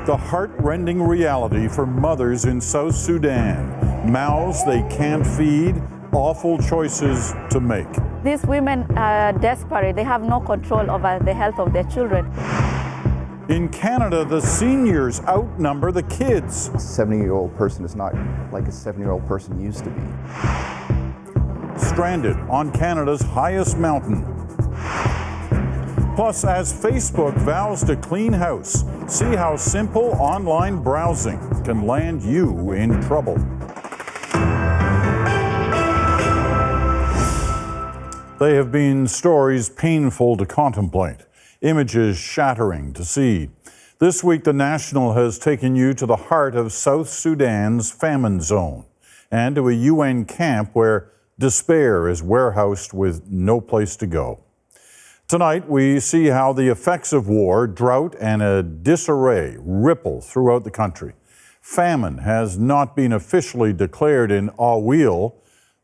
The heart-rending reality for mothers in South Sudan. Mouths they can't feed, awful choices to make. These women are desperate. They have no control over the health of their children. In Canada, the seniors outnumber the kids. A 70-year-old person is not like a 7-year-old person used to be. Stranded on Canada's highest mountain. Plus, as Facebook vows to clean house, see how simple online browsing can land you in trouble. They have been stories painful to contemplate, images shattering to see. This week, The National has taken you to the heart of South Sudan's famine zone and to a UN camp where despair is warehoused with no place to go. Tonight, we see how the effects of war, drought, and a disarray ripple throughout the country. Famine has not been officially declared in Awil,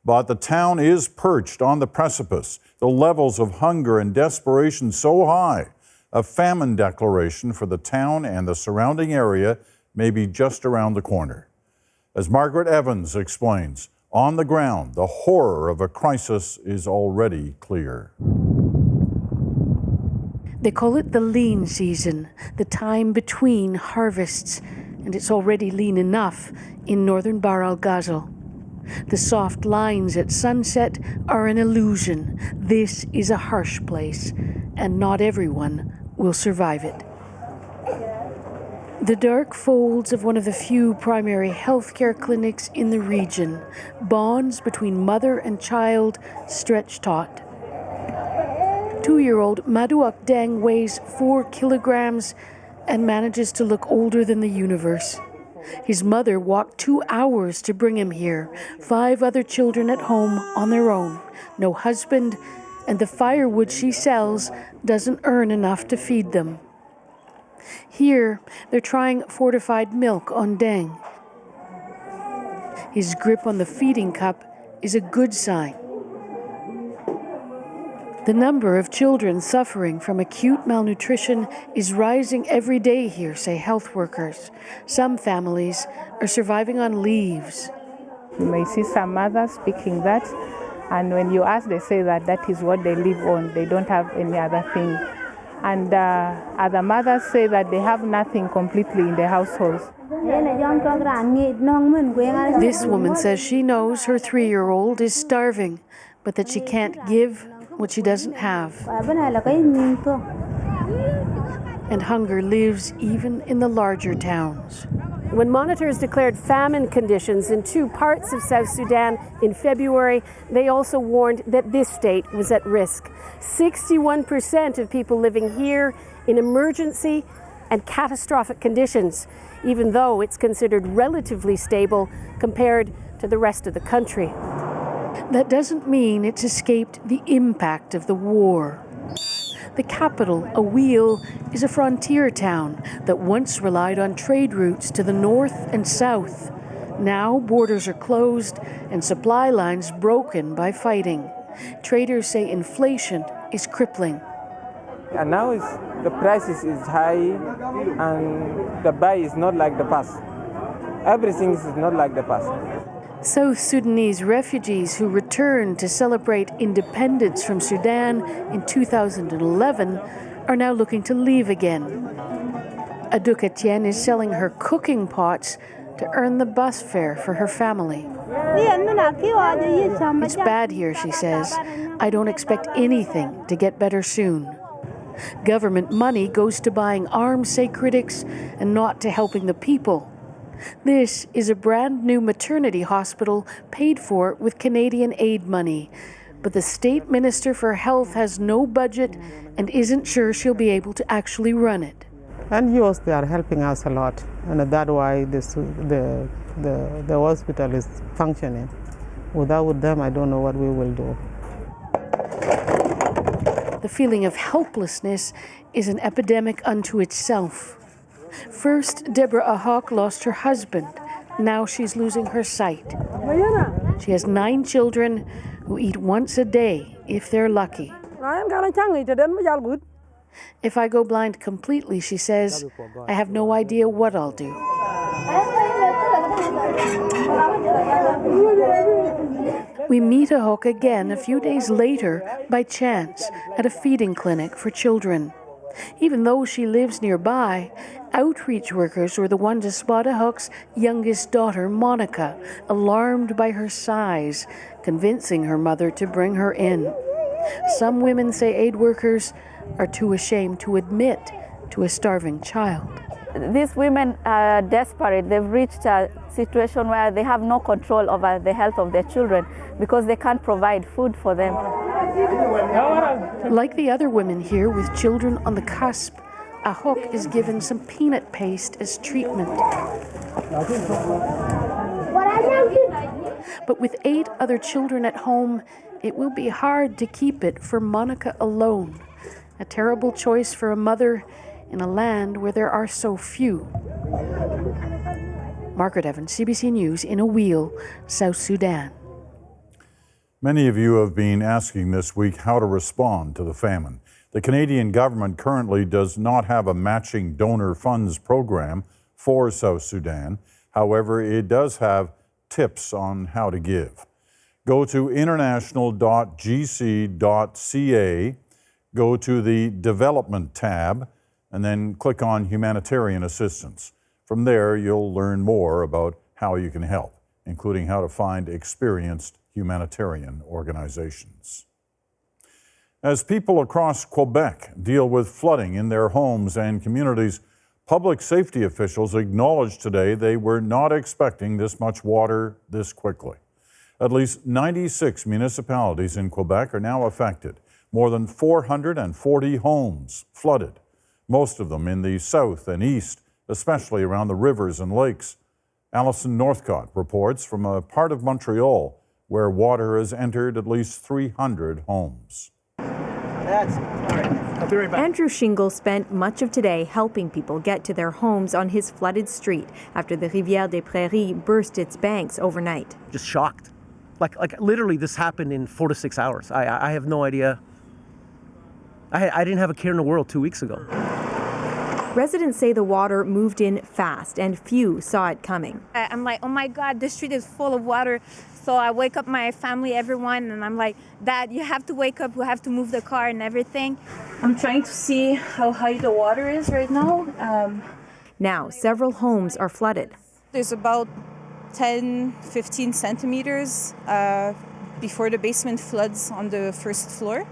but the town is perched on the precipice. The levels of hunger and desperation so high, a famine declaration for the town and the surrounding area may be just around the corner. As Margaret Evans explains, on the ground, the horror of a crisis is already clear. They call it the lean season, the time between harvests, and it's already lean enough in northern Bahr el Ghazal. The soft lines at sunset are an illusion. This is a harsh place, and not everyone will survive it. The dark folds of one of the few primary healthcare clinics in the region, bonds between mother and child stretch taut. 2-year-old Maduak Deng weighs 4 kilograms and manages to look older than the universe. His mother walked 2 hours to bring him here, 5 other children at home on their own, no husband, and the firewood she sells doesn't earn enough to feed them. Here, they're trying fortified milk on Deng. His grip on the feeding cup is a good sign. The number of children suffering from acute malnutrition is rising every day here, say health workers. Some families are surviving on leaves. You may see some mothers speaking that, and when you ask, they say that that is what they live on. They don't have any other thing. And other mothers say that they have nothing completely in their households. This woman says she knows her 3-year-old is starving, but that she can't give what she doesn't have. And hunger lives even in the larger towns. When monitors declared famine conditions in 2 parts of South Sudan in February, they also warned that this state was at risk. 61% of people living here in emergency and catastrophic conditions, even though it's considered relatively stable compared to the rest of the country. That doesn't mean it's escaped the impact of the war. The capital, Awil, is a frontier town that once relied on trade routes to the north and south. Now borders are closed and supply lines broken by fighting. Traders say inflation is crippling. And now the prices is high and the buy is not like the past. Everything is not like the past. South Sudanese refugees who returned to celebrate independence from Sudan in 2011 are now looking to leave again. Aduk Etienne is selling her cooking pots to earn the bus fare for her family. It's bad here, she says. I don't expect anything to get better soon. Government money goes to buying arms, say critics, and not to helping the people. This is a brand new maternity hospital paid for with Canadian aid money. But the state minister for health has no budget and isn't sure she'll be able to actually run it. NGOs, they are helping us a lot, and that's why the hospital is functioning. Without them, I don't know what we will do. The feeling of helplessness is an epidemic unto itself. First, Deborah Ahok lost her husband. Now she's losing her sight. She has 9 children who eat once a day, if they're lucky. If I go blind completely, she says, I have no idea what I'll do. We meet Ahok again a few days later by chance at a feeding clinic for children. Even though she lives nearby, outreach workers were the one to spot Ahok's youngest daughter, Monica, alarmed by her size, convincing her mother to bring her in. Some women say aid workers are too ashamed to admit to a starving child. These women are desperate. They've reached a situation where they have no control over the health of their children because they can't provide food for them. Like the other women here with children on the cusp, Ahok is given some peanut paste as treatment. But with 8 other children at home, it will be hard to keep it for Monica alone. A terrible choice for a mother in a land where there are so few. Margaret Evans, CBC News, in a wheel, South Sudan. Many of you have been asking this week how to respond to the famine. The Canadian government currently does not have a matching donor funds program for South Sudan. However, it does have tips on how to give. Go to international.gc.ca, go to the Development tab, and then click on Humanitarian Assistance. From there, you'll learn more about how you can help, including how to find experienced humanitarian organizations. As people across Quebec deal with flooding in their homes and communities, public safety officials acknowledged today they were not expecting this much water this quickly. At least 96 municipalities in Quebec are now affected. More than 440 homes flooded, most of them in the south and east, especially around the rivers and lakes. Alison Northcott reports from a part of Montreal where water has entered at least 300 homes. Andrew Shingle spent much of today helping people get to their homes on his flooded street after the Rivière des Prairies burst its banks overnight. Just shocked. Like literally this happened in 4 to 6 hours. I have no idea. I didn't have a care in the world 2 weeks ago. Residents say the water moved in fast and few saw it coming. I'm like, oh my God, the street is full of water. So I wake up my family, everyone, and I'm like, Dad, you have to wake up. We have to move the car and everything. I'm trying to see how high the water is right now. Now, several homes are flooded. There's about 10, 15 centimeters before the basement floods on the first floor.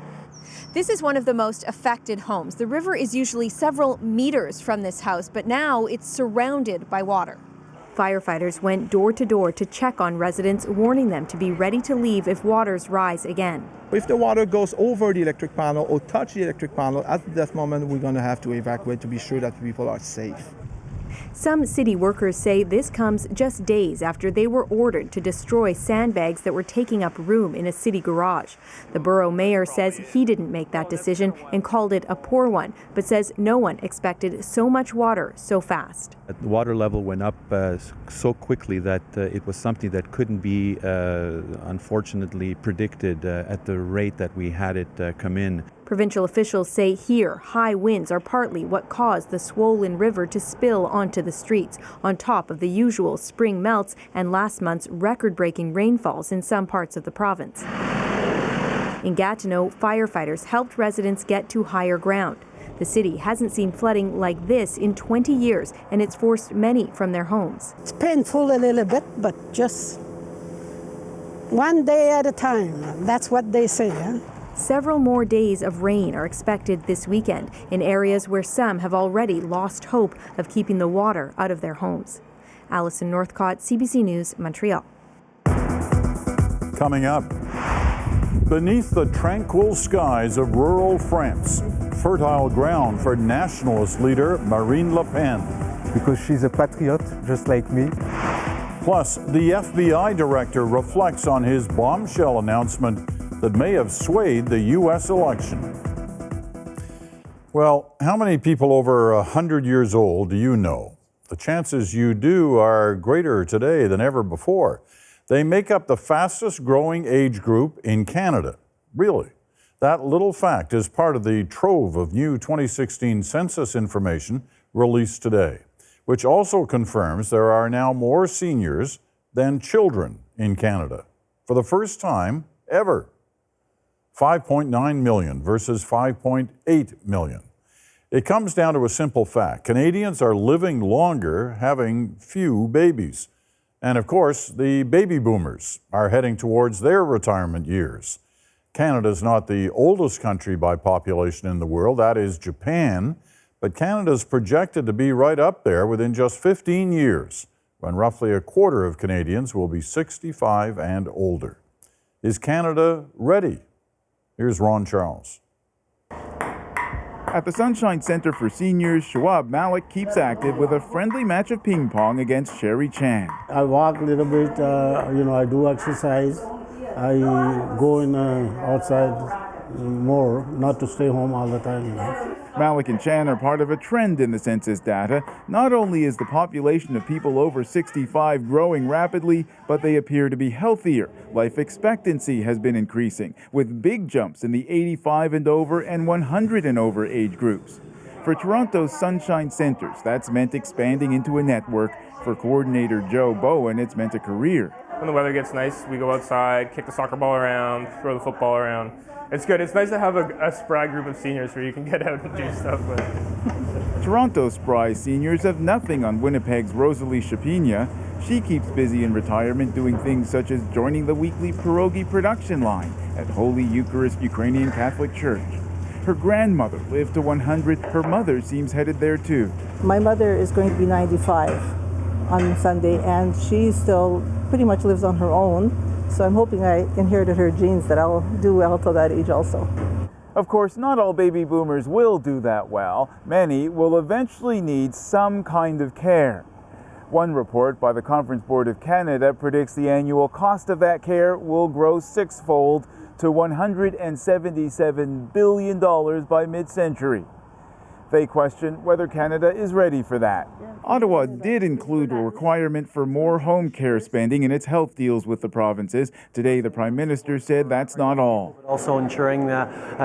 This is one of the most affected homes. The river is usually several meters from this house, but now it's surrounded by water. Firefighters went door to door to check on residents, warning them to be ready to leave if waters rise again. If the water goes over the electric panel or touch the electric panel, at that moment we're going to have to evacuate to be sure that people are safe. Some city workers say this comes just days after they were ordered to destroy sandbags that were taking up room in a city garage. The borough mayor says he didn't make that decision and called it a poor one, but says no one expected so much water so fast. The water level went up so quickly that it was something that couldn't be, unfortunately, predicted at the rate that we had it come in. Provincial officials say here, high winds are partly what caused the swollen river to spill onto the streets, on top of the usual spring melts and last month's record-breaking rainfalls in some parts of the province. In Gatineau, firefighters helped residents get to higher ground. The city hasn't seen flooding like this in 20 years, and it's forced many from their homes. It's painful a little bit, but just one day at a time. That's what they say, huh? Several more days of rain are expected this weekend in areas where some have already lost hope of keeping the water out of their homes. Alison Northcott, CBC News, Montreal. Coming up, beneath the tranquil skies of rural France, fertile ground for nationalist leader Marine Le Pen. Because she's a patriot, just like me. Plus, the FBI director reflects on his bombshell announcement that may have swayed the U.S. election. Well, how many people over 100 years old do you know? The chances you do are greater today than ever before. They make up the fastest growing age group in Canada. Really. That little fact is part of the trove of new 2016 census information released today, which also confirms there are now more seniors than children in Canada for the first time ever. 5.9 million versus 5.8 million. It comes down to a simple fact. Canadians are living longer, having few babies. And of course, the baby boomers are heading towards their retirement years. Canada is not the oldest country by population in the world, that is Japan, but Canada is projected to be right up there within just 15 years, when roughly a quarter of Canadians will be 65 and older. Is Canada ready? Here's Ron Charles. At the Sunshine Centre for Seniors, Shawab Malik keeps active with a friendly match of ping pong against Sherry Chan. I walk a little bit, I do exercise. I go in outside more, not to stay home all the time. Malik and Chan are part of a trend in the census data. Not only is the population of people over 65 growing rapidly, but they appear to be healthier. Life expectancy has been increasing, with big jumps in the 85 and over and 100 and over age groups. For Toronto's Sunshine Centres, that's meant expanding into a network. For coordinator Joe Bowen, it's meant a career. When the weather gets nice, we go outside, kick the soccer ball around, throw the football around. It's good. It's nice to have a spry group of seniors where you can get out and do stuff with. Toronto's spry seniors have nothing on Winnipeg's Rosalie Chapina. She keeps busy in retirement doing things such as joining the weekly pierogi production line at Holy Eucharist Ukrainian Catholic Church. Her grandmother lived to 100. Her mother seems headed there too. My mother is going to be 95 on Sunday, and she still pretty much lives on her own. So I'm hoping I inherited her genes that I'll do well till that age also. Of course, not all baby boomers will do that well. Many will eventually need some kind of care. One report by the Conference Board of Canada predicts the annual cost of that care will grow sixfold to $177 billion by mid-century. They question whether Canada is ready for that. Ottawa did include a requirement for more home care spending in its health deals with the provinces. Today, the Prime Minister said that's not all. Also ensuring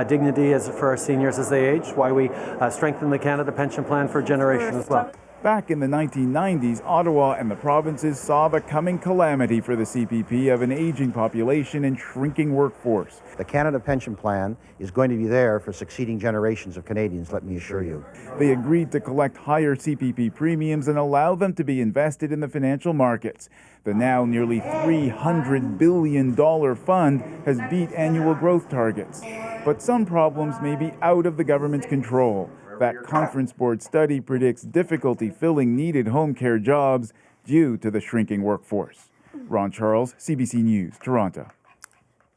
dignity for our seniors as they age, why we strengthen the Canada Pension Plan for a generation as well. Back in the 1990s, Ottawa and the provinces saw the coming calamity for the CPP of an aging population and shrinking workforce. The Canada Pension Plan is going to be there for succeeding generations of Canadians, let me assure you. They agreed to collect higher CPP premiums and allow them to be invested in the financial markets. The now nearly $300 billion fund has beat annual growth targets. But some problems may be out of the government's control. That Conference Board study predicts difficulty filling needed home care jobs due to the shrinking workforce. Ron Charles, CBC News, Toronto.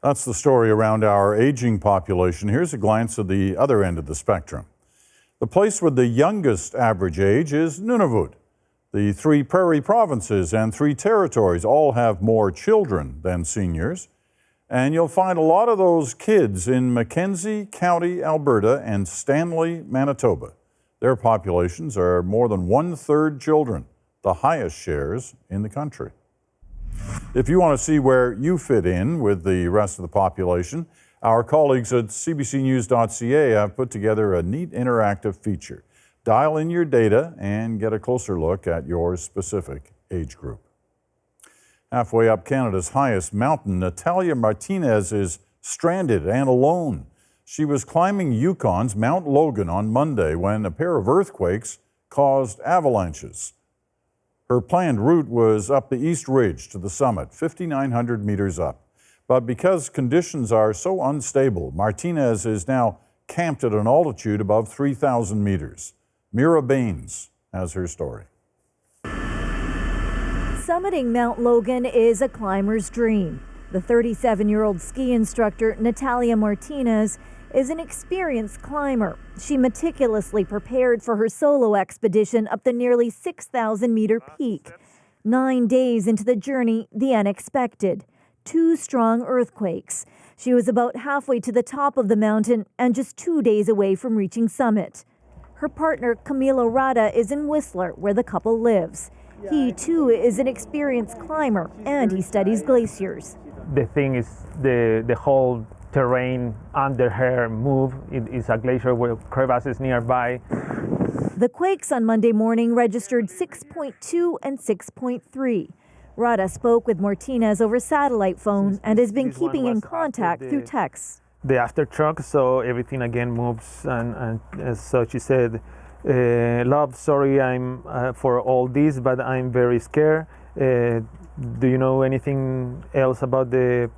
That's the story around our aging population. Here's a glance at the other end of the spectrum. The place with the youngest average age is Nunavut. The 3 prairie provinces and 3 territories all have more children than seniors. And you'll find a lot of those kids in Mackenzie County, Alberta, and Stanley, Manitoba. Their populations are more than 1/3 children, the highest shares in the country. If you want to see where you fit in with the rest of the population, our colleagues at cbcnews.ca have put together a neat interactive feature. Dial in your data and get a closer look at your specific age group. Halfway up Canada's highest mountain, Natalia Martinez is stranded and alone. She was climbing Yukon's Mount Logan on Monday when a pair of earthquakes caused avalanches. Her planned route was up the East Ridge to the summit, 5,900 meters up. But because conditions are so unstable, Martinez is now camped at an altitude above 3,000 meters. Mira Baines has her story. Summiting Mount Logan is a climber's dream. The 37-year-old ski instructor, Natalia Martinez, is an experienced climber. She meticulously prepared for her solo expedition up the nearly 6,000-meter peak. 9 days into the journey, the unexpected. 2 strong earthquakes. She was about halfway to the top of the mountain and just 2 days away from reaching summit. Her partner, Camilo Rada, is in Whistler, where the couple lives. He, too, is an experienced climber, and he studies glaciers. The thing is, the whole terrain under her move. It is a glacier with crevasses nearby. The quakes on Monday morning registered 6.2 and 6.3. Rada spoke with Martinez over satellite phone and has been keeping in contact through texts. The aftershock, so everything again moves, and so she said, "Love, sorry I'm for all this, but I'm very scared. Do you know anything else about the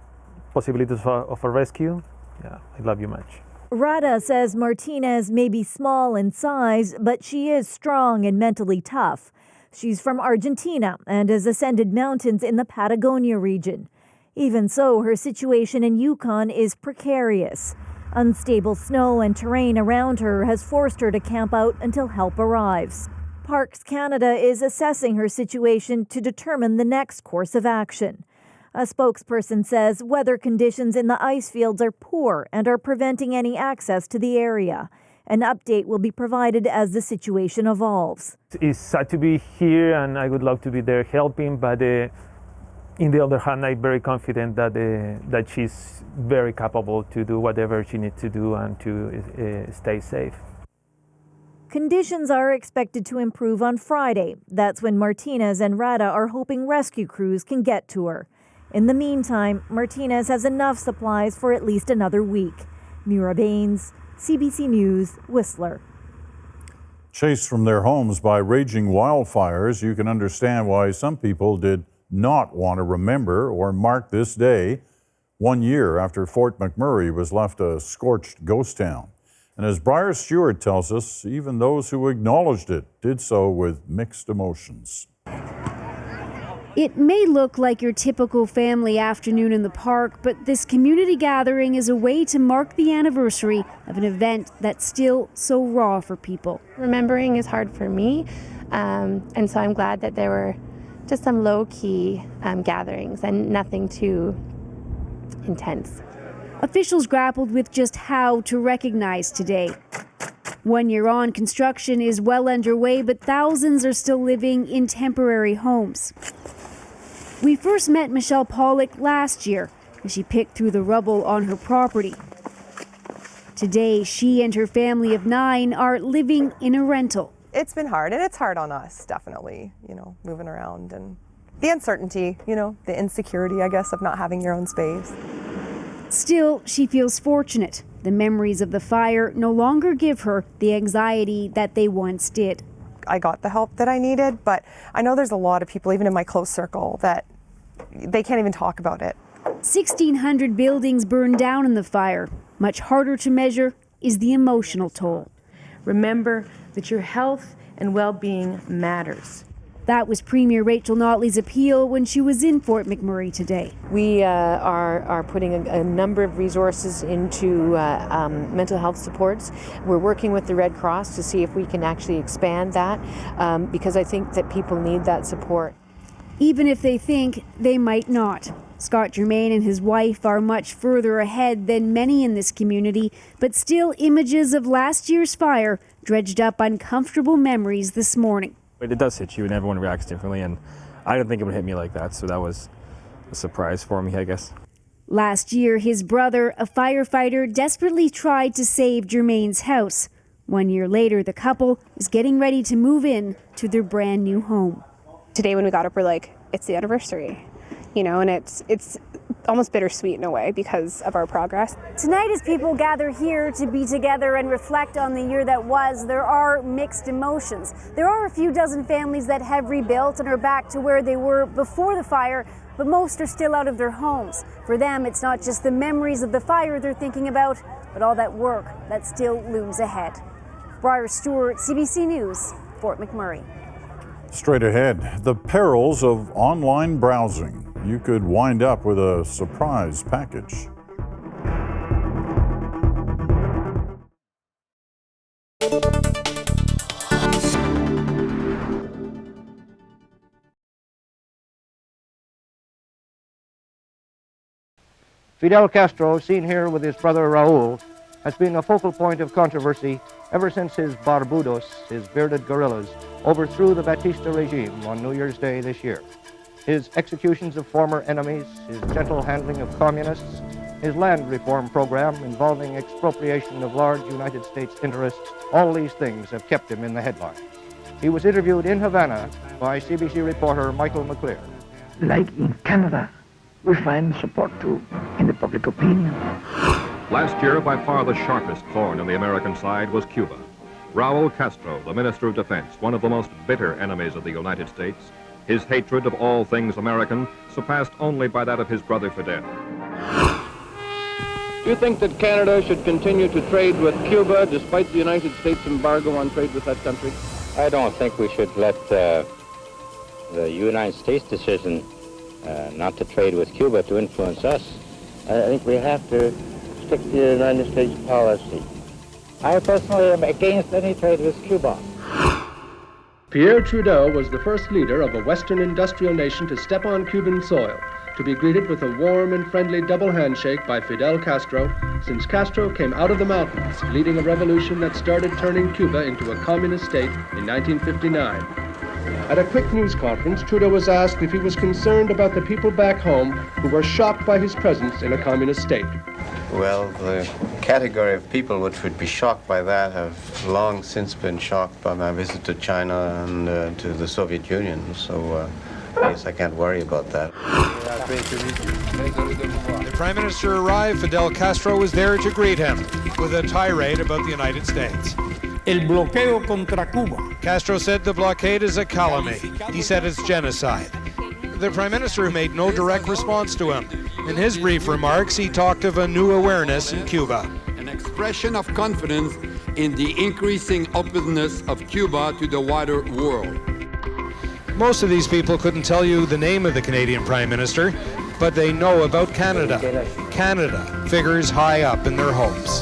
possibilities of a rescue? Yeah, I love you much." Rada says Martinez may be small in size, but she is strong and mentally tough. She's from Argentina and has ascended mountains in the Patagonia region. Even so, her situation in Yukon is precarious. Unstable snow and terrain around her has forced her to camp out until help arrives. Parks Canada is assessing her situation to determine the next course of action. A spokesperson says weather conditions in the ice fields are poor and are preventing any access to the area. An update will be provided as the situation evolves. It's sad to be here, and I would love to be there helping, but in the other hand, I'm very confident that she's very capable to do whatever she needs to do and to stay safe. Conditions are expected to improve on Friday. That's when Martinez and Rada are hoping rescue crews can get to her. In the meantime, Martinez has enough supplies for at least another week. Mira Baines, CBC News, Whistler. Chased from their homes by raging wildfires, you can understand why some people did not want to remember or mark this day 1 year after Fort McMurray was left a scorched ghost town. And as Briar Stewart tells us, even those who acknowledged it did so with mixed emotions. It may look like your typical family afternoon in the park, but this community gathering is a way to mark the anniversary of an event that's still so raw for people. Remembering is hard for me, and so I'm glad that there were just some low-key gatherings and nothing too intense. Officials grappled with just how to recognize today. 1 year on, construction is well underway, but thousands are still living in temporary homes. We first met Michelle Pollock last year as she picked through the rubble on her property. Today, she and her family of 9 are living in a rental. It's been hard, and it's hard on us, definitely, moving around and the uncertainty, the insecurity, I guess, of not having your own space. Still, she feels fortunate. The memories of the fire no longer give her the anxiety that they once did. I got the help that I needed, but I know there's a lot of people, even in my close circle, that they can't even talk about it. 1,600 buildings burned down in the fire. Much harder to measure is the emotional toll. Remember that your health and well-being matters. That was Premier Rachel Notley's appeal when she was in Fort McMurray today. We are putting a number of resources into mental health supports. We're working with the Red Cross to see if we can actually expand that because I think that people need that support. Even if they think they might not. Scott Germain and his wife are much further ahead than many in this community, but still images of last year's fire dredged up uncomfortable memories this morning. It does hit you, and everyone reacts differently, and I didn't think it would hit me like that, so that was a surprise for me, I guess. Last year, his brother, a firefighter, desperately tried to save Germain's house. 1 year later, the couple is getting ready to move in to their brand new home. Today when we got up, we're like, it's the anniversary, and it's almost bittersweet in a way because of our progress. Tonight, as people gather here to be together and reflect on the year that was, there are mixed emotions. There are a few dozen families that have rebuilt and are back to where they were before the fire, but most are still out of their homes. For them, it's not just the memories of the fire they're thinking about, but all that work that still looms ahead. Briar Stewart, CBC News, Fort McMurray. Straight ahead, the perils of online browsing. You could wind up with a surprise package. Fidel Castro, seen here with his brother Raul, has been a focal point of controversy ever since his barbudos, his bearded guerrillas, overthrew the Batista regime on New Year's Day this year. His executions of former enemies, his gentle handling of communists, his land reform program involving expropriation of large United States interests, all these things have kept him in the headlines. He was interviewed in Havana by CBC reporter Michael McClear. Like in Canada, we find support too in the public opinion. Last year, by far the sharpest thorn in the American side was Cuba. Raul Castro, the Minister of Defense, one of the most bitter enemies of the United States, his hatred of all things American surpassed only by that of his brother Fidel. Do you think that Canada should continue to trade with Cuba despite the United States embargo on trade with that country? I don't think we should let the United States decision not to trade with Cuba to influence us. I think we have to stick to the United States policy. I personally am against any trade with Cuba. Pierre Trudeau was the first leader of a Western industrial nation to step on Cuban soil, to be greeted with a warm and friendly double handshake by Fidel Castro, since Castro came out of the mountains, leading a revolution that started turning Cuba into a communist state in 1959. At a quick news conference, Trudeau was asked if he was concerned about the people back home who were shocked by his presence in a communist state. Well, the category of people which would be shocked by that have long since been shocked by my visit to China and to the Soviet Union, so I guess I can't worry about that. The Prime Minister arrived, Fidel Castro was there to greet him with a tirade about the United States. El bloqueo contra Cuba. Castro said the blockade is a calumny. He said it's genocide. The Prime Minister made no direct response to him. In his brief remarks, he talked of a new awareness in Cuba. An expression of confidence in the increasing openness of Cuba to the wider world. Most of these people couldn't tell you the name of the Canadian Prime Minister, but they know about Canada. Canada figures high up in their hopes.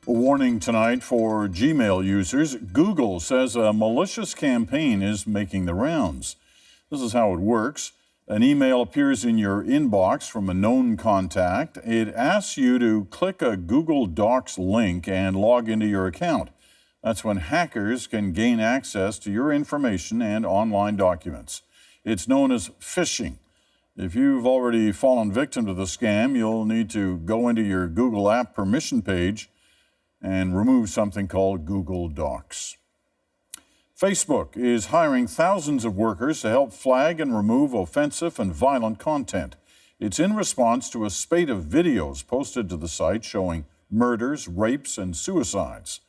A warning tonight for Gmail users. Google says a malicious campaign is making the rounds. This is how it works. An email appears in your inbox from a known contact. It asks you to click a Google Docs link and log into your account. That's when hackers can gain access to your information and online documents. It's known as phishing. If you've already fallen victim to the scam, you'll need to go into your Google app permission page and remove something called Google Docs. Facebook is hiring thousands of workers to help flag and remove offensive and violent content. It's in response to a spate of videos posted to the site showing murders, rapes, and suicides.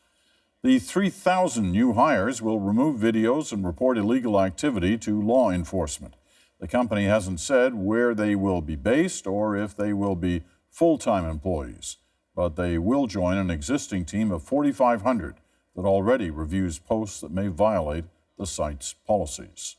The 3,000 new hires will remove videos and report illegal activity to law enforcement. The company hasn't said where they will be based or if they will be full-time employees, but they will join an existing team of 4,500 that already reviews posts that may violate the site's policies.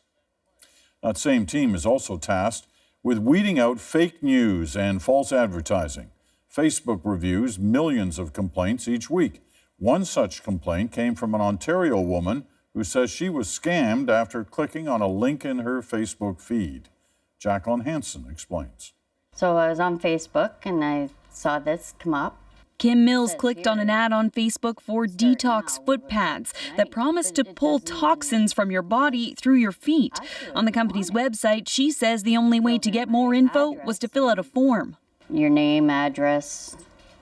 That same team is also tasked with weeding out fake news and false advertising. Facebook reviews millions of complaints each week. One such complaint came from an Ontario woman who says she was scammed after clicking on a link in her Facebook feed. Jacqueline Hansen explains. So I was on Facebook and I saw this come up. Kim Mills clicked on an ad on Facebook for detox foot pads that promise to pull toxins from your body through your feet. On the company's website, she says the only way to get more info was to fill out a form. Your name, address,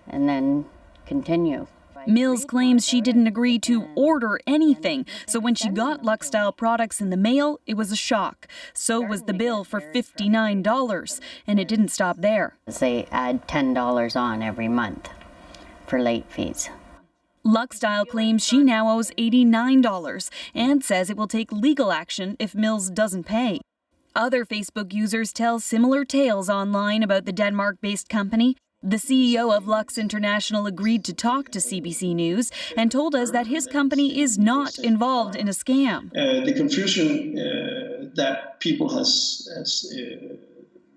and then continue. Mills claims she didn't agree to order anything, so when she got Luxstyle products in the mail, it was a shock. So was the bill for $59, and it didn't stop there. They add $10 on every month for late fees. Luxstyle claims she now owes $89 and says it will take legal action if Mills doesn't pay. Other Facebook users tell similar tales online about the Denmark-based company. The CEO of Lux International agreed to talk to CBC News and told us that his company is not involved in a scam. The confusion that people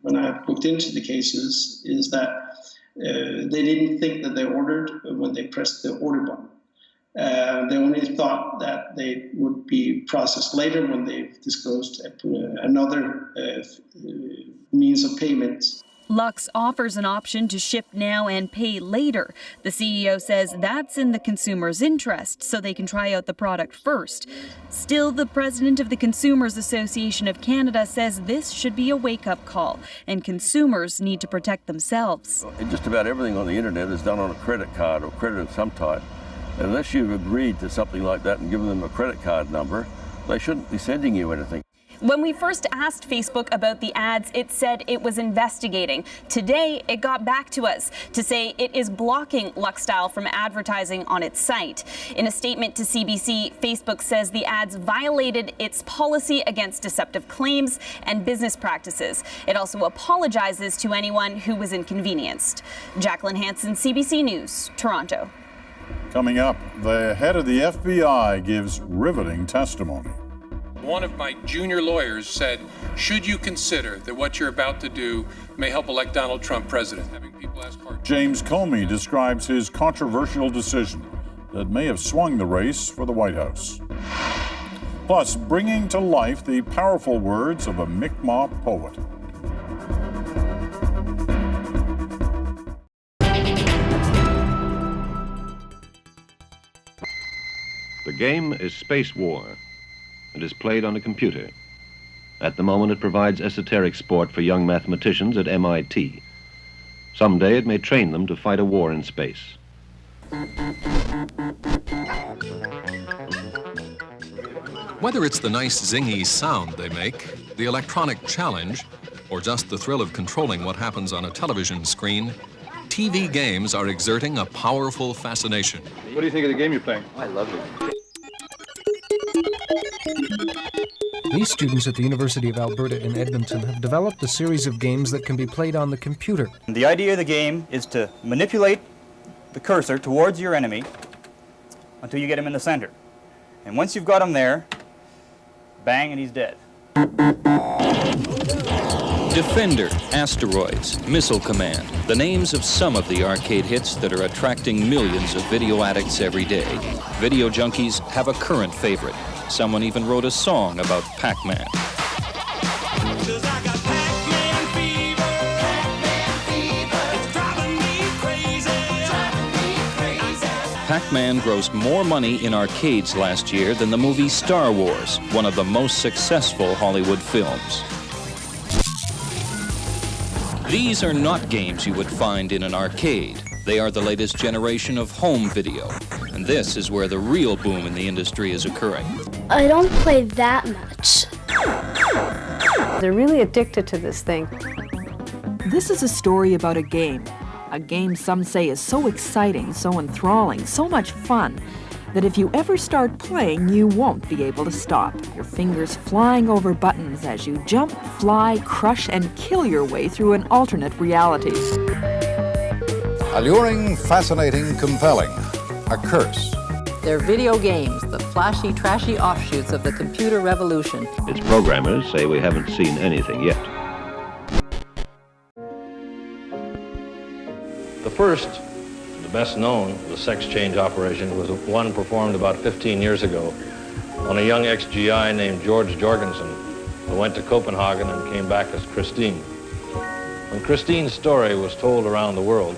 when I looked into the cases is that they didn't think that they ordered when they pressed the order button. They only thought that they would be processed later when they disclosed another means of payment. Lux offers an option to ship now and pay later. The CEO says that's in the consumer's interest, so they can try out the product first. Still, the president of the Consumers Association of Canada says this should be a wake-up call, and consumers need to protect themselves. Just about everything on the internet is done on a credit card or credit of some type. Unless you've agreed to something like that and given them a credit card number, they shouldn't be sending you anything. When we first asked Facebook about the ads, it said it was investigating. Today, it got back to us to say it is blocking Luxstyle from advertising on its site. In a statement to CBC, Facebook says the ads violated its policy against deceptive claims and business practices. It also apologizes to anyone who was inconvenienced. Jacqueline Hansen, CBC News, Toronto. Coming up, the head of the FBI gives riveting testimony. One of my junior lawyers said, should you consider that what you're about to do may help elect Donald Trump president? Having people ask James Comey describes his controversial decision that may have swung the race for the White House. Plus, bringing to life the powerful words of a Mi'kmaq poet. The game is Space War. It is played on a computer. At the moment, it provides esoteric sport for young mathematicians at MIT. Someday, it may train them to fight a war in space. Whether it's the nice zingy sound they make, the electronic challenge, or just the thrill of controlling what happens on a television screen, TV games are exerting a powerful fascination. What do you think of the game you're playing? I love it. These students at the University of Alberta in Edmonton have developed a series of games that can be played on the computer. The idea of the game is to manipulate the cursor towards your enemy until you get him in the center. And once you've got him there, bang, and he's dead. Defender, Asteroids, Missile Command, the names of some of the arcade hits that are attracting millions of video addicts every day. Video junkies have a current favorite. Someone even wrote a song about Pac-Man. Pac-Man grossed more money in arcades last year than the movie Star Wars, one of the most successful Hollywood films. These are not games you would find in an arcade. They are the latest generation of home video, and this is where the real boom in the industry is occurring. I don't play that much. They're really addicted to this thing. This is a story about a game some say is so exciting, so enthralling, so much fun, that if you ever start playing, you won't be able to stop. Your fingers flying over buttons as you jump, fly, crush, and kill your way through an alternate reality. Alluring, fascinating, compelling. A curse. They're video games, the flashy, trashy offshoots of the computer revolution. Its programmers say we haven't seen anything yet. The first, the best known, the sex change operation was one performed about 15 years ago on a young ex-GI named George Jorgensen, who went to Copenhagen and came back as Christine. When Christine's story was told around the world,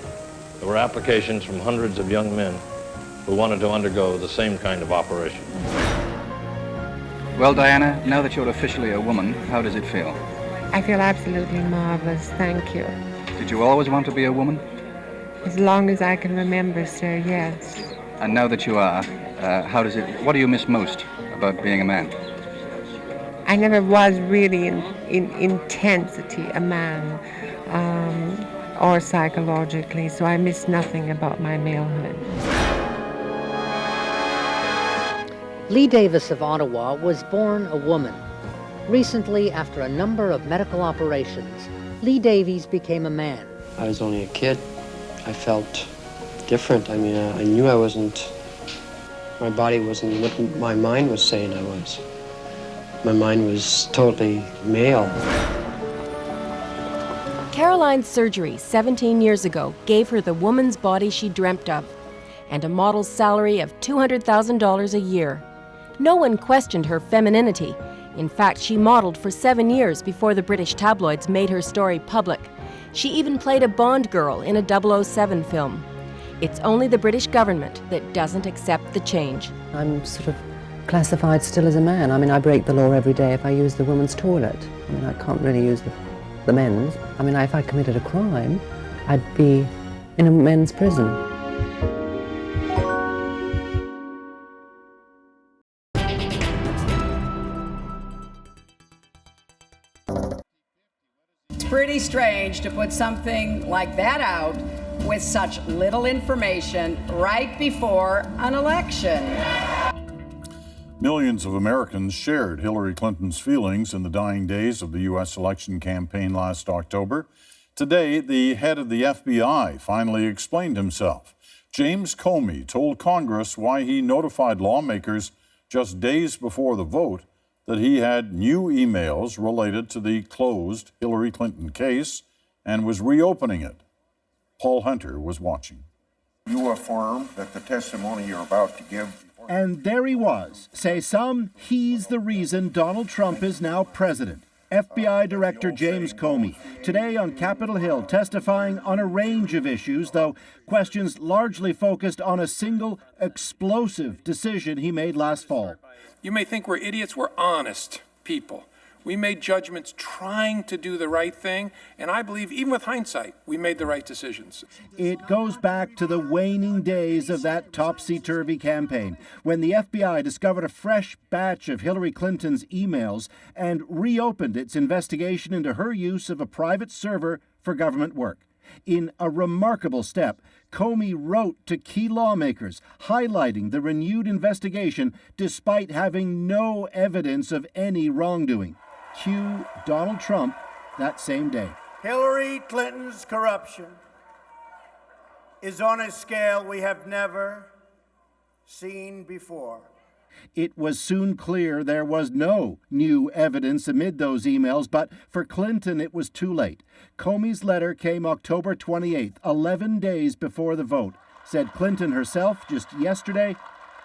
there were applications from hundreds of young men who wanted to undergo the same kind of operation. Well, Diana, now that you're officially a woman, how does it feel? I feel absolutely marvelous, thank you. Did you always want to be a woman? As long as I can remember, sir, yes. And now that you are, what do you miss most about being a man? I never was really in intensity a man, or psychologically, so I miss nothing about my malehood. Lee Davis of Ottawa was born a woman. Recently, after a number of medical operations, Lee Davies became a man. I was only a kid. I felt different. I mean, I knew I wasn't, my body wasn't what my mind was saying I was. My mind was totally male. Caroline's surgery 17 years ago gave her the woman's body she dreamt of and a model's salary of $200,000 a year. No one questioned her femininity. In fact, she modeled for 7 years before the British tabloids made her story public. She even played a Bond girl in a 007 film. It's only the British government that doesn't accept the change. I'm sort of classified still as a man. I mean, I break the law every day if I use the women's toilet. I mean, I can't really use the men's. I mean, if I committed a crime, I'd be in a men's prison. It's pretty strange to put something like that out with such little information right before an election. Millions of Americans shared Hillary Clinton's feelings in the dying days of the U.S. election campaign last October. Today, the head of the FBI finally explained himself. James Comey told Congress why he notified lawmakers just days before the vote that he had new emails related to the closed Hillary Clinton case and was reopening it. Paul Hunter was watching. You affirm that the testimony you're about to give... And there he was. Say some, he's the reason Donald Trump is now president. FBI Director James Comey, today on Capitol Hill, testifying on a range of issues, though questions largely focused on a single explosive decision he made last fall. You may think we're idiots. We're honest people. We made judgments trying to do the right thing, and I believe, even with hindsight, we made the right decisions. It goes back to the waning days of that topsy-turvy campaign, when the FBI discovered a fresh batch of Hillary Clinton's emails and reopened its investigation into her use of a private server for government work. In a remarkable step, Comey wrote to key lawmakers, highlighting the renewed investigation despite having no evidence of any wrongdoing. Cue Donald Trump that same day. Hillary Clinton's corruption is on a scale we have never seen before. It was soon clear there was no new evidence amid those emails, but for Clinton it was too late. Comey's letter came October 28th, 11 days before the vote. Said Clinton herself just yesterday,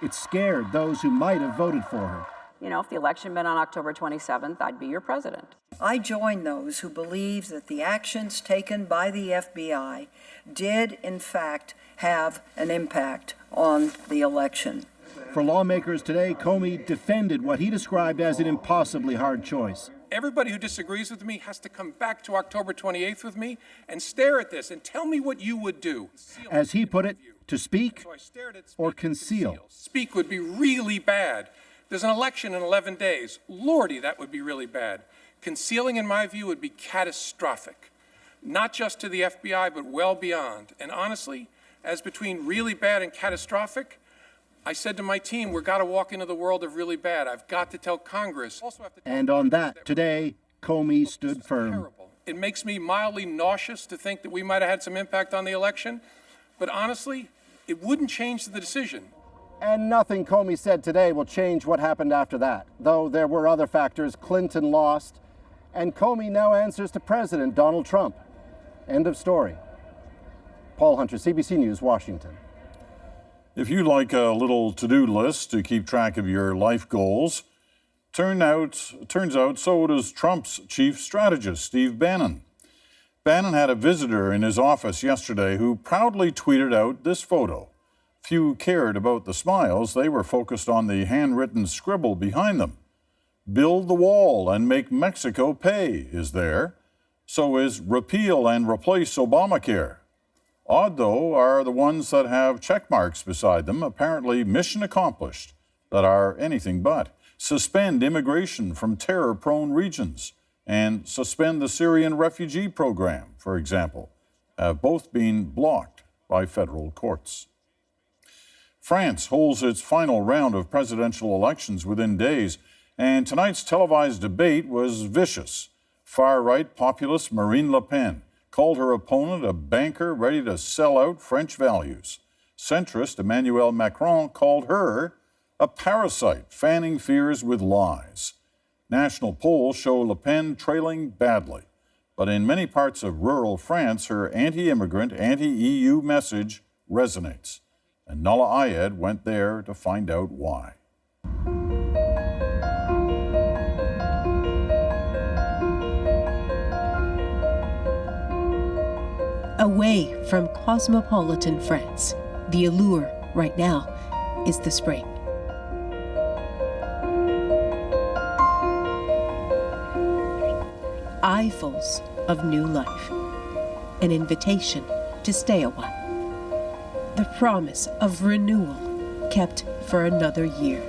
it scared those who might have voted for her. You know, if the election had been on October 27th, I'd be your president. I join those who believe that the actions taken by the FBI did, in fact, have an impact on the election. For lawmakers today, Comey defended what he described as an impossibly hard choice. Everybody who disagrees with me has to come back to October 28th with me and stare at this and tell me what you would do. As he put it, to speak or conceal. Speak would be really bad. There's an election in 11 days. Lordy, that would be really bad. Concealing, in my view, would be catastrophic. Not just to the FBI, but well beyond. And honestly, as between really bad and catastrophic, I said to my team, we've got to walk into the world of really bad. I've got to tell Congress. And on that, today, Comey stood firm. It makes me mildly nauseous to think that we might have had some impact on the election, but honestly, it wouldn't change the decision. And nothing Comey said today will change what happened after that, though there were other factors. Clinton lost, and Comey now answers to President Donald Trump. End of story. Paul Hunter, CBC News, Washington. If you like a little to-do list to keep track of your life goals, turns out so does Trump's chief strategist, Steve Bannon. Bannon had a visitor in his office yesterday who proudly tweeted out this photo. Few cared about the smiles. They were focused on the handwritten scribble behind them. Build the wall and make Mexico pay is there. So is repeal and replace Obamacare. Odd, though, are the ones that have check marks beside them, apparently mission accomplished, that are anything but. Suspend immigration from terror-prone regions and suspend the Syrian refugee program, for example, have both been blocked by federal courts. France holds its final round of presidential elections within days, and tonight's televised debate was vicious. Far-right populist Marine Le Pen called her opponent a banker ready to sell out French values. Centrist Emmanuel Macron called her a parasite fanning fears with lies. National polls show Le Pen trailing badly, but in many parts of rural France, her anti-immigrant, anti-EU message resonates. And Nala Ayed went there to find out why. away from cosmopolitan France. The allure right now is the spring. Eyefuls of new life, an invitation to stay a while, the promise of renewal kept for another year.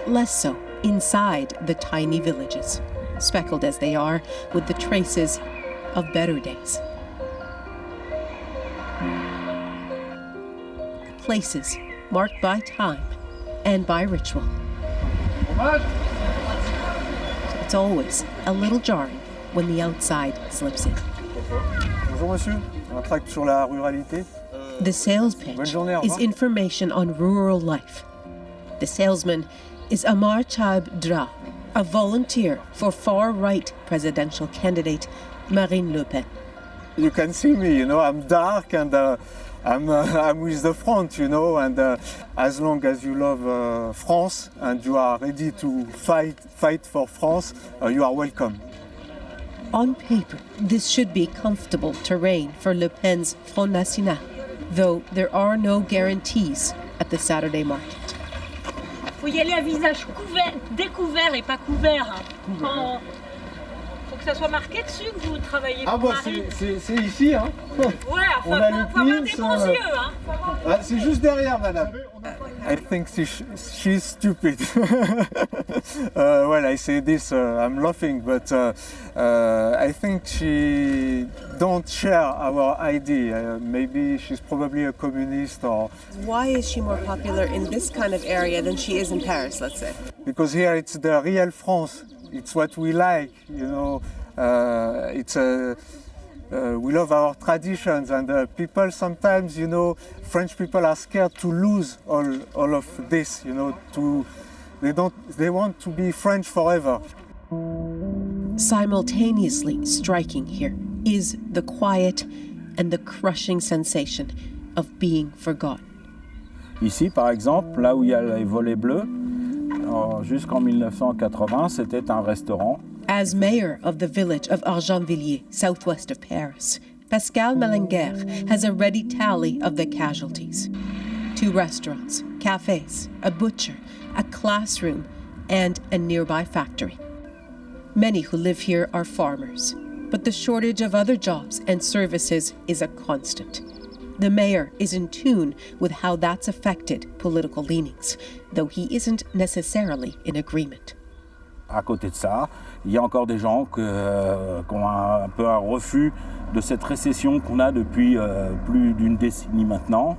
Less so inside the tiny villages, speckled as they are with the traces of better days. Places marked by time and by ritual. It's always a little jarring when the outside slips in. Bonjour monsieur, un tract sur la ruralité. The sales pitch is information on rural life. The salesman is Amar Chaib Dra, a volunteer for far-right presidential candidate Marine Le Pen. You can see me, you know, I'm dark and I'm with the front, you know, and as long as you love France and you are ready to fight for France, you are welcome. On paper, this should be comfortable terrain for Le Pen's Front National, though there are no guarantees at the Saturday market. Faut y aller à visage couvert, découvert et pas couvert. Hein. Faut que ça soit marqué dessus que vous travaillez pour Marine. C'est ici, hein. Ouais, faut avoir des bons yeux, hein. C'est juste derrière, madame. I think she's stupid. Well, I say this, I'm laughing, but I think she don't share our idea. Maybe she's probably a communist or... Why is she more popular in this kind of area than she is in Paris, let's say? Because here it's the real France. It's what we like, you know. We love our traditions, and people sometimes, you know, French people are scared to lose all of this, you know. They want to be French forever. Simultaneously striking here is the quiet and the crushing sensation of being forgotten. Ici, par exemple, là où il y a les volets bleus, jusqu'en 1980, c'était un restaurant. As mayor of the village of Argenvilliers, southwest of Paris, Pascal Malinguer has a ready tally of the casualties. 2 restaurants, cafes, a butcher, a classroom, and a nearby factory. Many who live here are farmers, but the shortage of other jobs and services is a constant. The mayor is in tune with how that's affected political leanings, though he isn't necessarily in agreement. À côté de ça, il y a encore des gens qui ont un peu un refus de cette récession qu'on a depuis plus d'une décennie maintenant,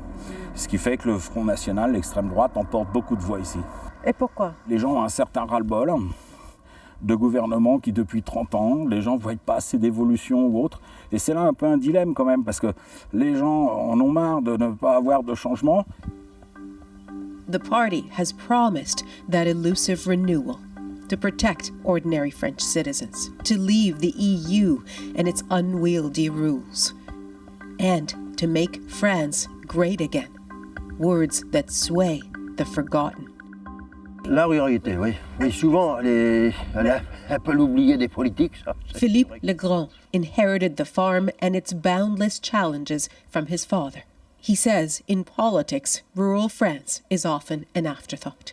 ce qui fait que le Front National, l'extrême droite, emporte beaucoup de voix ici. Et pourquoi? Les gens ont un certain ras-le-bol de gouvernement qui, depuis 30 ans, les gens ne voient pas assez d'évolution ou autre. Et c'est là un peu un dilemme quand même, parce que les gens en ont marre de ne pas avoir de changement. The party has promised that elusive renewal, to protect ordinary French citizens, to leave the EU and its unwieldy rules, and to make France great again. Words that sway the forgotten. La ruralité, oui. Mais souvent, elle est un peu l'oubliée des politiques, ça. Philippe Legrand inherited the farm and its boundless challenges from his father. He says in politics, rural France is often an afterthought.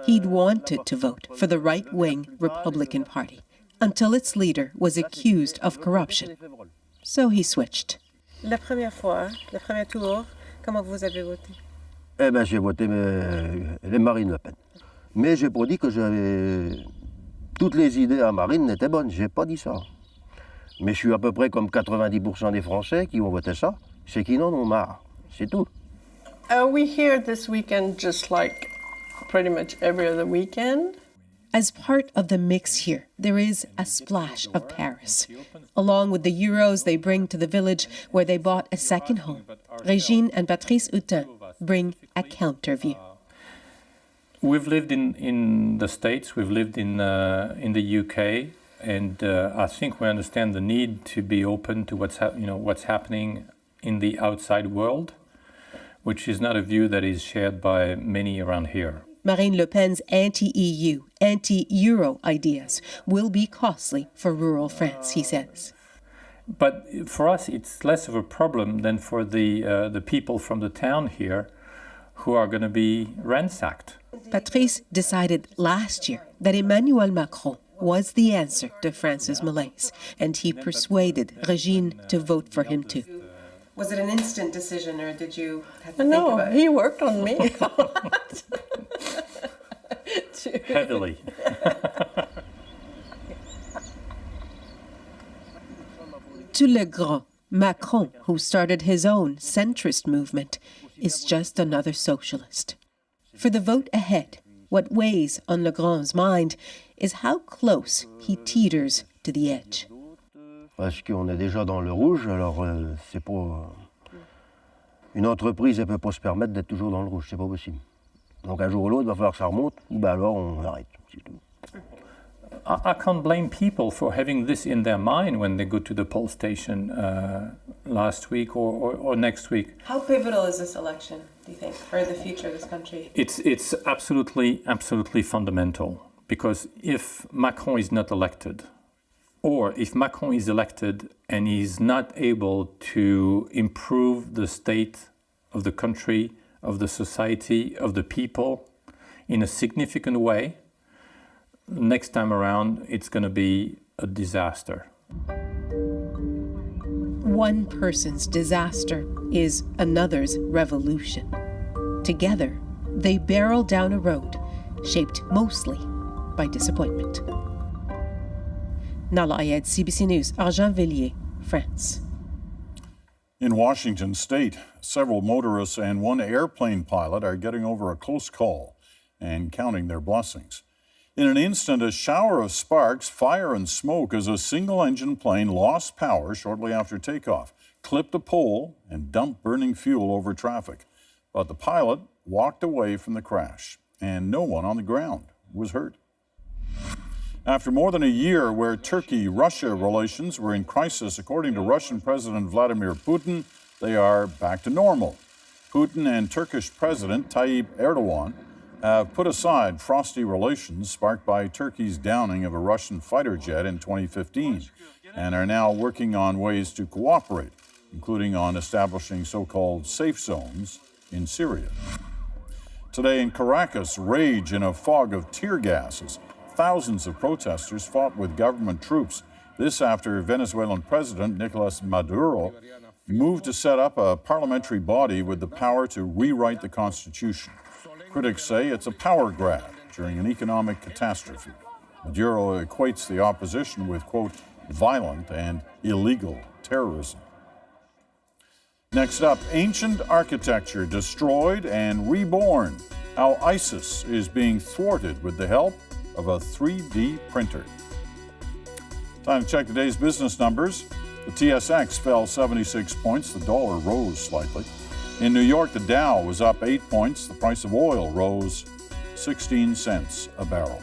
He'd wanted to vote for the right-wing Republican Party until its leader was accused of corruption. So he switched. La première fois, le premier tour, comment vous avez voté? Eh bien, j'ai voté les Marine Le Pen. Mais j'ai pas dit que j'avais... Toutes les idées à Marine n'étaient bonnes, j'ai pas dit ça. Mais je suis à peu près comme 90% des Français qui ont voté ça, c'est qu'ils en ont marre, c'est tout. Are we here this weekend just like pretty much every other weekend? As part of the mix here, there is a splash of Paris. Along with the euros they bring to the village where they bought a second home, Régine and Patrice Hutin bring a counter view. We've lived in the States, we've lived in the UK, and I think we understand the need to be open to what's happening in the outside world, which is not a view that is shared by many around here. Marine Le Pen's anti-EU, anti-Euro ideas will be costly for rural France, he says. But for us, it's less of a problem than for the people from the town here who are going to be ransacked. Patrice decided last year that Emmanuel Macron was the answer to France's malaise, and he persuaded Regine to vote for him too. Was it an instant decision, or did you have to think No, about it? he worked on me a lot. Heavily. To Le Grand, Macron, who started his own centrist movement, is just another socialist. For the vote ahead, what weighs on Le Grand's mind is how close he teeters to the edge. Parce qu'on est déjà dans le rouge, alors c'est pas... Une entreprise, elle peut pas se permettre d'être toujours dans le rouge, c'est pas possible. Donc un jour ou l'autre, il va falloir que ça remonte, ou ben alors on arrête, c'est tout. I can't blame people for having this in their mind when they go to the poll station last week or next week. How pivotal is this election, do you think, for the future of this country? It's absolutely fundamental, because if Macron is not elected, or if Macron is elected and he's not able to improve the state of the country, of the society, of the people in a significant way, next time around it's going to be a disaster. One person's disaster is another's revolution. Together, they barrel down a road shaped mostly by disappointment. Nala Ayed, CBC News, Argenvilliers, France. In Washington state, several motorists and one airplane pilot are getting over a close call and counting their blessings. In an instant, a shower of sparks, fire, and smoke as a single-engine plane lost power shortly after takeoff, clipped a pole, and dumped burning fuel over traffic. But the pilot walked away from the crash, and no one on the ground was hurt. After more than a year where Turkey-Russia relations were in crisis, according to Russian President Vladimir Putin, they are back to normal. Putin and Turkish President Tayyip Erdogan have put aside frosty relations sparked by Turkey's downing of a Russian fighter jet in 2015 and are now working on ways to cooperate, including on establishing so-called safe zones in Syria. Today in Caracas, rage in a fog of tear gases. Thousands of protesters fought with government troops. This after Venezuelan President Nicolas Maduro moved to set up a parliamentary body with the power to rewrite the Constitution. Critics say it's a power grab during an economic catastrophe. Maduro equates the opposition with, quote, violent and illegal terrorism. Next up, ancient architecture destroyed and reborn. How ISIS is being thwarted with the help of a 3D printer. Time to check today's business numbers. The TSX fell 76 points. The dollar rose slightly. In New York, the Dow was up 8 points. The price of oil rose 16 cents a barrel.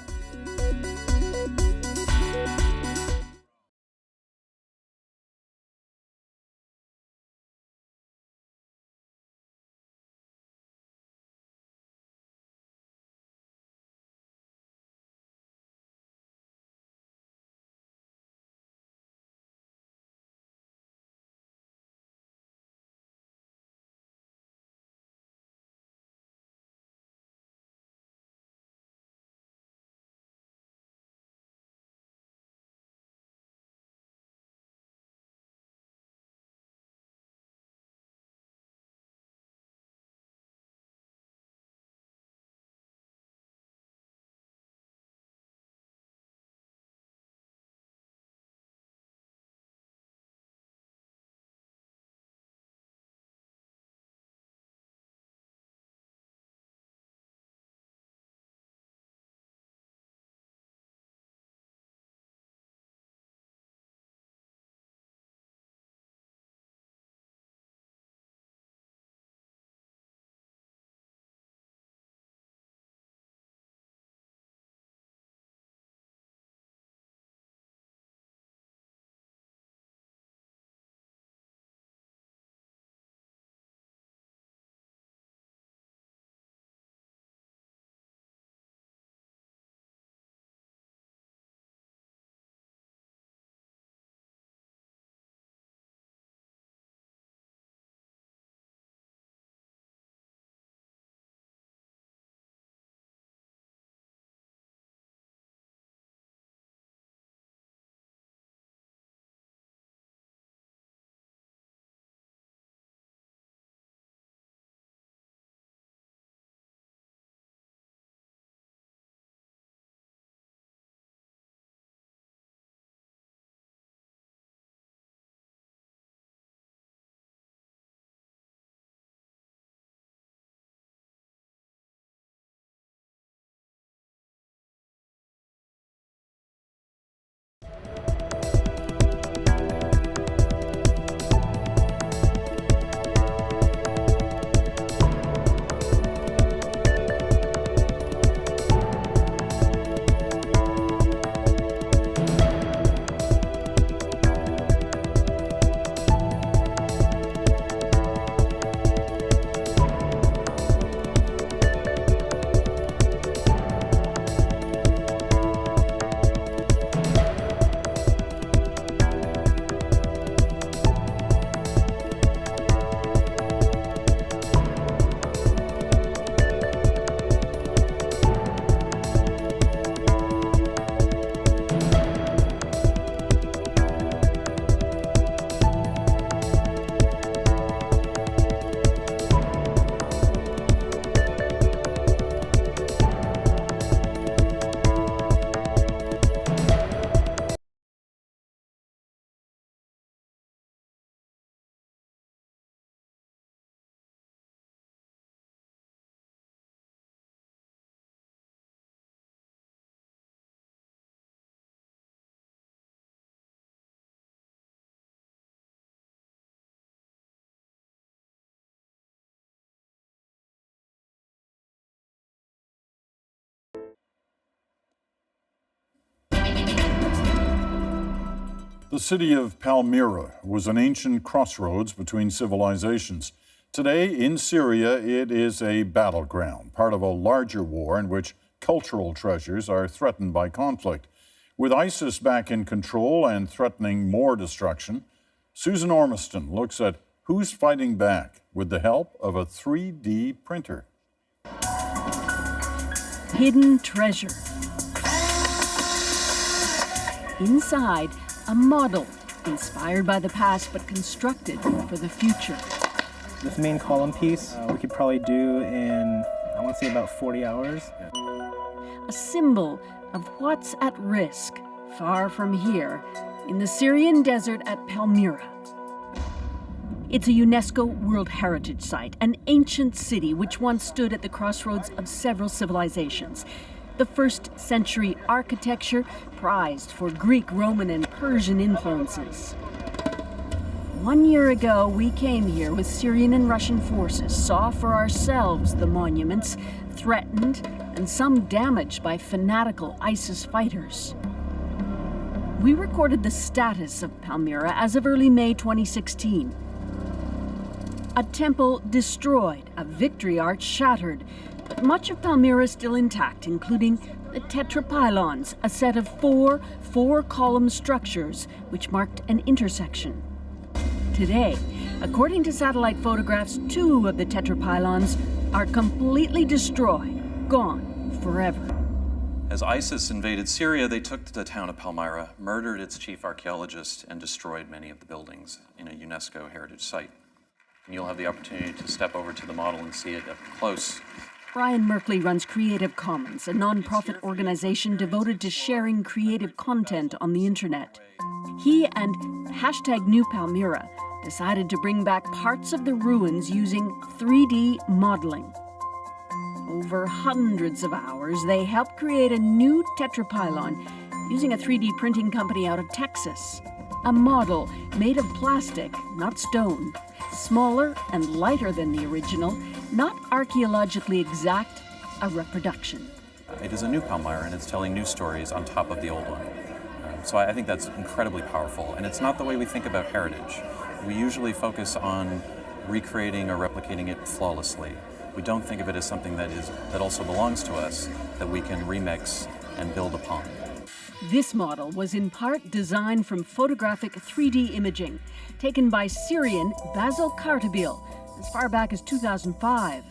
The city of Palmyra was an ancient crossroads between civilizations. Today, in Syria, it is a battleground, part of a larger war in which cultural treasures are threatened by conflict. With ISIS back in control and threatening more destruction, Susan Ormiston looks at who's fighting back with the help of a 3D printer. Hidden treasure. Inside, a model inspired by the past but constructed for the future. This main column piece we could probably do in, I want to say, about 40 hours. A symbol of what's at risk, far from here, in the Syrian desert at Palmyra. It's a UNESCO World Heritage Site, an ancient city which once stood at the crossroads of several civilizations. The first century architecture prized for Greek, Roman, and Persian influences. 1 year ago, we came here with Syrian and Russian forces, saw for ourselves the monuments, threatened, and some damaged by fanatical ISIS fighters. We recorded the status of Palmyra as of early May 2016. A temple destroyed, a victory arch shattered, but much of Palmyra is still intact, including the tetrapylons, a set of four-column structures which marked an intersection. Today, according to satellite photographs, 2 of the tetrapylons are completely destroyed, gone forever. As ISIS invaded Syria, they took the town of Palmyra, murdered its chief archaeologist, and destroyed many of the buildings in a UNESCO heritage site. And you'll have the opportunity to step over to the model and see it up close. Brian Merkley runs Creative Commons, a nonprofit organization devoted to sharing creative content on the internet. He and #NewPalmyra decided to bring back parts of the ruins using 3D modeling. Over hundreds of hours, they helped create a new tetrapylon using a 3D printing company out of Texas. A model made of plastic, not stone, smaller and lighter than the original, not archaeologically exact, a reproduction. It is a new Palmyra, and it's telling new stories on top of the old one. So I think that's incredibly powerful, and it's not the way we think about heritage. We usually focus on recreating or replicating it flawlessly. We don't think of it as something that also belongs to us, that we can remix and build upon. This model was in part designed from photographic 3D imaging, taken by Syrian Basil Kartabil as far back as 2005.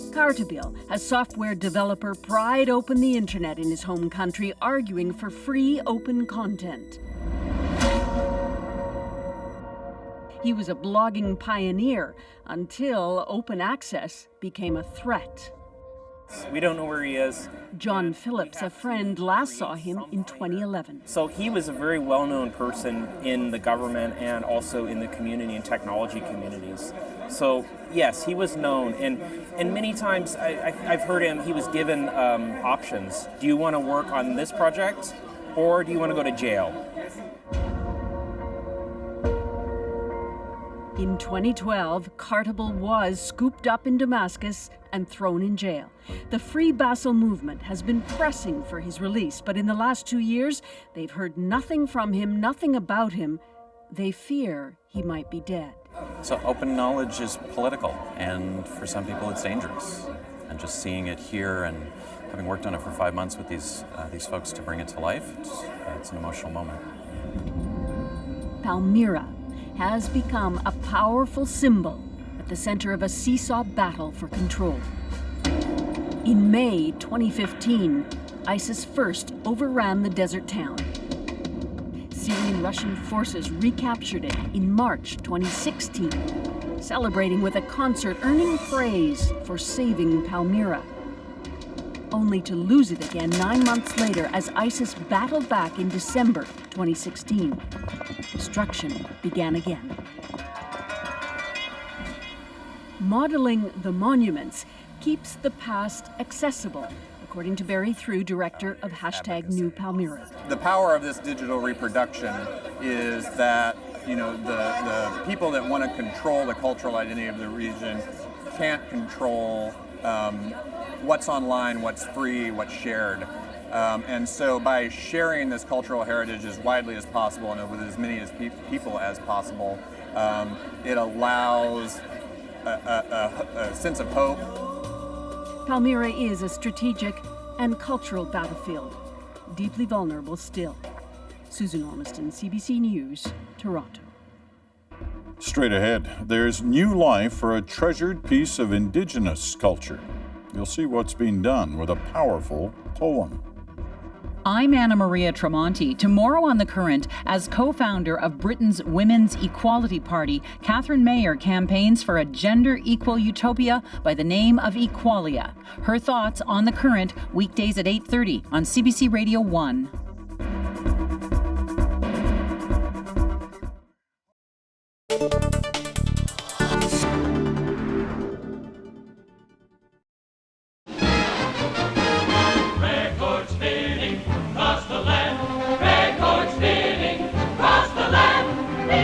Kartabil has software developer pried open the internet in his home country, arguing for free open content. He was a blogging pioneer until open access became a threat. We don't know where he is. John Phillips, a friend, last saw him in 2011. So he was a very well-known person in the government and also in the community and technology communities. So yes, he was known, and many times I've heard him, he was given options. Do you want to work on this project, or do you want to go to jail? In 2012, Kartabil was scooped up in Damascus and thrown in jail. The Free Basil movement has been pressing for his release, but in the last 2 years, they've heard nothing from him, nothing about him. They fear he might be dead. So open knowledge is political, and for some people it's dangerous. And just seeing it here and having worked on it for 5 months with these folks to bring it to life, it's an emotional moment. Palmyra has become a powerful symbol at the center of a seesaw battle for control. In May 2015, ISIS first overran the desert town. Syrian Russian forces recaptured it in March 2016, celebrating with a concert earning praise for saving Palmyra, only to lose it again 9 months later as ISIS battled back in December 2016. Destruction began again. Modeling the monuments keeps the past accessible, according to Barry Through, director of #NewPalmyra. The power of this digital reproduction is that, the people that want to control the cultural identity of the region can't control what's online, what's free, what's shared. And so by sharing this cultural heritage as widely as possible and with as many people as possible, it allows a sense of hope. Palmyra is a strategic and cultural battlefield, deeply vulnerable still. Susan Ormiston, CBC News, Toronto. Straight ahead, there's new life for a treasured piece of Indigenous culture. You'll see what's being done with a powerful poem. I'm Anna Maria Tremonti. Tomorrow on The Current, as co-founder of Britain's Women's Equality Party, Catherine Mayer campaigns for a gender-equal utopia by the name of Equalia. Her thoughts on The Current, weekdays at 8:30 on CBC Radio 1.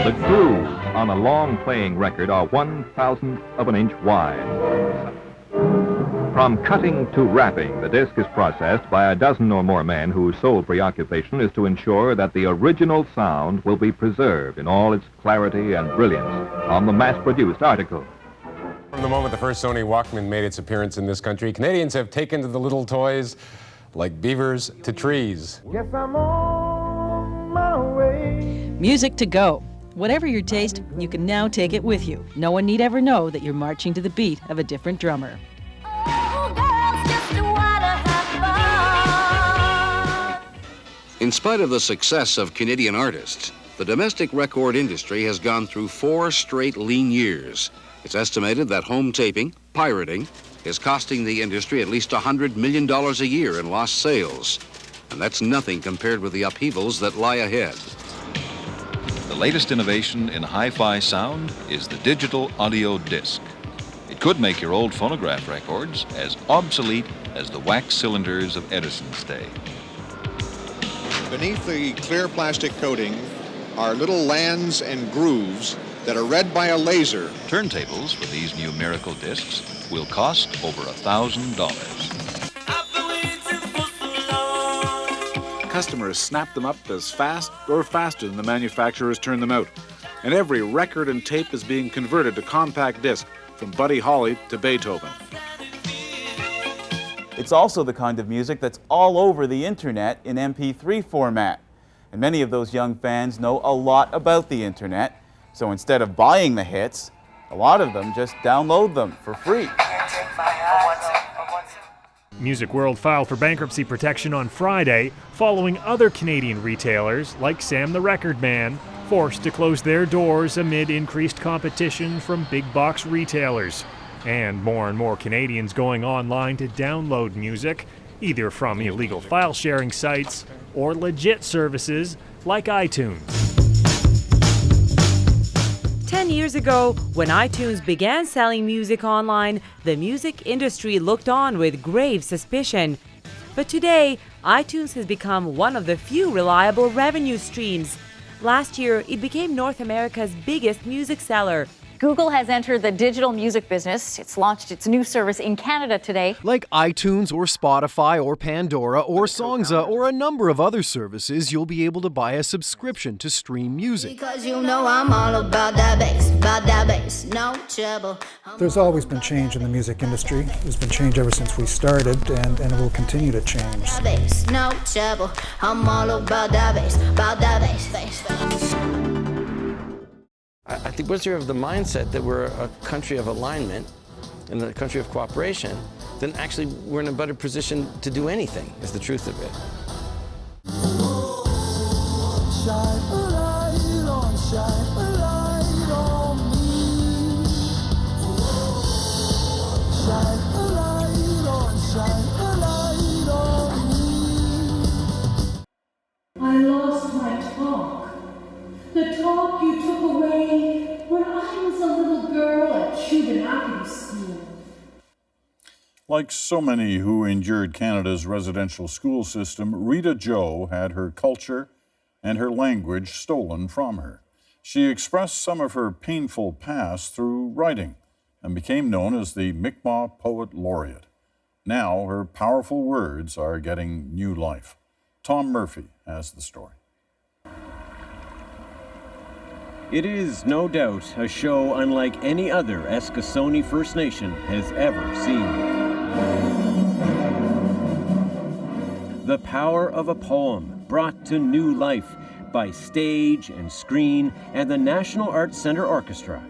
The grooves on a long playing record are 1/1000th of an inch wide. From cutting to wrapping, the disc is processed by a dozen or more men whose sole preoccupation is to ensure that the original sound will be preserved in all its clarity and brilliance on the mass-produced article. From the moment the first Sony Walkman made its appearance in this country, Canadians have taken to the little toys like beavers to trees. Guess I'm on my way. Music to go. Whatever your taste, you can now take it with you. No one need ever know that you're marching to the beat of a different drummer. In spite of the success of Canadian artists, the domestic record industry has gone through 4 straight lean years. It's estimated that home taping, pirating, is costing the industry at least $100 million a year in lost sales. And that's nothing compared with the upheavals that lie ahead. The latest innovation in hi-fi sound is the digital audio disc. It could make your old phonograph records as obsolete as the wax cylinders of Edison's day. Beneath the clear plastic coating are little lands and grooves that are read by a laser. Turntables for these new miracle discs will cost over $1,000. Customers snap them up as fast or faster than the manufacturers turn them out. And every record and tape is being converted to compact disc, from Buddy Holly to Beethoven. It's also the kind of music that's all over the internet in MP3 format. And many of those young fans know a lot about the internet, so instead of buying the hits, a lot of them just download them for free. Music World filed for bankruptcy protection on Friday, following other Canadian retailers, like Sam the Record Man, forced to close their doors amid increased competition from big box retailers. And more Canadians going online to download music, either from illegal file sharing sites or legit services like iTunes. 10 years ago, when iTunes began selling music online, the music industry looked on with grave suspicion. But today, iTunes has become one of the few reliable revenue streams. Last year, it became North America's biggest music seller. Google has entered the digital music business. It's launched its new service in Canada today. Like iTunes or Spotify or Pandora or Songza or a number of other services, you'll be able to buy a subscription to stream music. Because you know I'm all about that bass, no trouble. There's always been change in the music industry. There's been change ever since we started, and it will continue to change. No trouble. I'm all about that bass, bass. I think once you're of the mindset that we're a country of alignment and a country of cooperation, then actually we're in a better position to do anything, is the truth of it. Shine a light on, shine a light on me. Shine a light on, shine a light on me. I lost my talk. The talk you took away when I was a little girl at Shubenacadie School. Like so many who endured Canada's residential school system, Rita Joe had her culture and her language stolen from her. She expressed some of her painful past through writing and became known as the Mi'kmaq Poet Laureate. Now her powerful words are getting new life. Tom Murphy has the story. It is, no doubt, a show unlike any other Eskasoni First Nation has ever seen. The power of a poem brought to new life by stage and screen and the National Arts Centre Orchestra.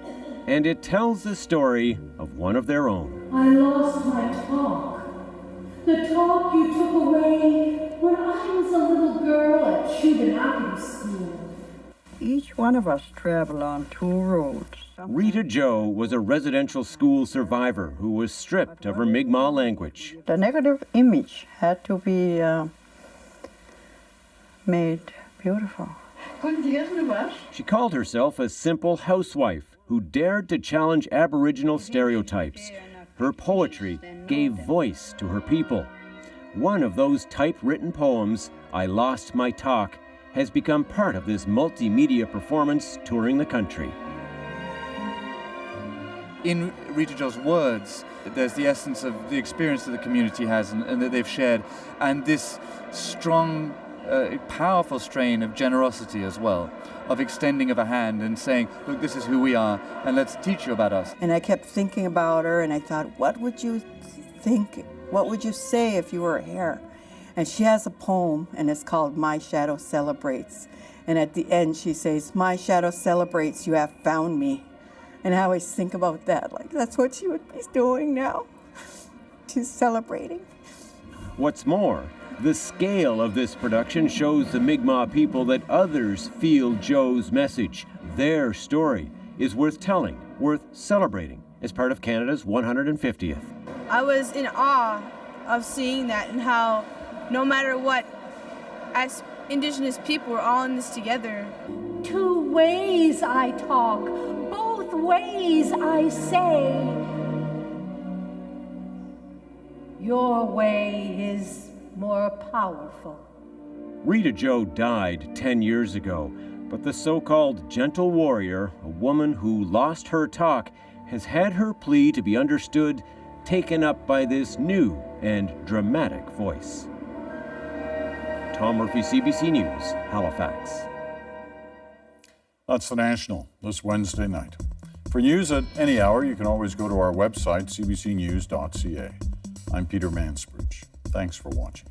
And it tells the story of one of their own. I lost my talk. The talk you took away when I was a little girl at Shubenacadie School. Each one of us travel on two roads. Rita Joe was a residential school survivor who was stripped of her Mi'kmaq language. The negative image had to be made beautiful. She called herself a simple housewife who dared to challenge Aboriginal stereotypes. Her poetry gave voice to her people. One of those typewritten poems, I Lost My Talk, has become part of this multimedia performance touring the country. In Rita Joe's words, there's the essence of the experience that the community has and that they've shared, and this strong, powerful strain of generosity as well, of extending of a hand and saying, look, this is who we are, and let's teach you about us. And I kept thinking about her, and I thought, what would you think, what would you say if you were here? And she has a poem, and it's called My Shadow Celebrates. And at the end, she says, my shadow celebrates, you have found me. And I always think about that, like that's what she would be doing now. She's celebrating. What's more, the scale of this production shows the Mi'kmaq people that others feel Joe's message, their story, is worth telling, worth celebrating as part of Canada's 150th. I was in awe of seeing that and how no matter what, as Indigenous people, we're all in this together. Two ways I talk, both ways I say. Your way is more powerful. Rita Joe died 10 years ago, but the so-called gentle warrior, a woman who lost her talk, has had her plea to be understood taken up by this new and dramatic voice. Tom Murphy, CBC News, Halifax. That's the National this Wednesday night. For news at any hour, you can always go to our website, cbcnews.ca. I'm Peter Mansbridge. Thanks for watching.